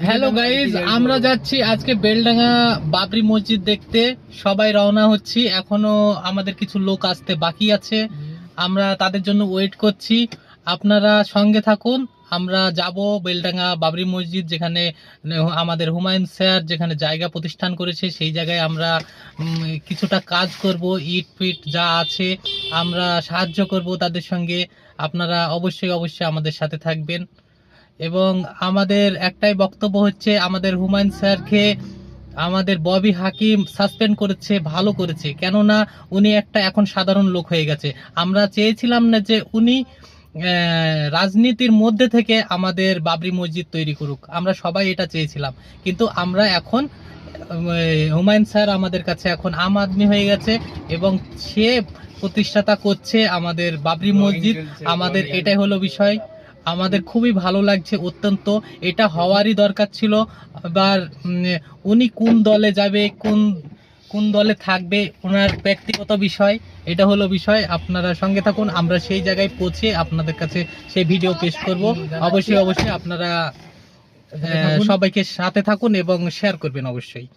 Hello guys, আমরা যাচ্ছি আজকে বেলডাঙ্গা বাবরি মসজিদ দেখতে। সবাই রওনা হচ্ছি, এখনো আমাদের কিছু লোক আসতে বাকি আছে, আমরা তাদের জন্য ওয়েট করছি। আপনারা সঙ্গে থাকুন। আমরা যাব বেলডাঙ্গা বাবরি মসজিদ, যেখানে আমাদের হুমায়ুন স্যার যেখানে জায়গা প্রতিষ্ঠান করেছে, সেই জায়গায় আমরা কিছুটা কাজ করব। ইট ফিট যা আছে আমরা সাহায্য করব তাদের সঙ্গে। আপনারা অবশ্যই অবশ্যই আমাদের সাথে থাকবেন। এবং আমাদের একটাই বক্তব্য হচ্ছে, আমাদের হুমায়ুন স্যারকে আমাদের ববি হাকিম সাসপেন্ড করেছে, ভালো করেছে, কেননা উনি একটা এখন সাধারণ লোক হয়ে গেছে। আমরা চেয়েছিলাম না যে উনি রাজনীতির মধ্যে থেকে আমাদের বাবরি মসজিদ তৈরি করুক, আমরা সবাই এটা চেয়েছিলাম। কিন্তু আমরা এখন হুমায়ুন স্যার আমাদের কাছে এখন আম আদমি হয়ে গেছে এবং সে প্রতিষ্ঠাতা করছে আমাদের বাবরি মসজিদ। আমাদের এটাই হলো বিষয়, আমাদের খুবই ভালো লাগছে অত্যন্ত। এটা হওয়ারই দরকার ছিল। আবার উনি কোন দলে যাবে, কোন দলে থাকবে, ওনার ব্যক্তিগত বিষয়, এটা হলো বিষয়। আপনারা সঙ্গে থাকুন, আমরা সেই জায়গায় পৌঁছে আপনাদের কাছে সেই ভিডিও পেশ করব। অবশ্যই অবশ্যই আপনারা সবাইকে সাথে থাকুন এবং শেয়ার করবেন অবশ্যই।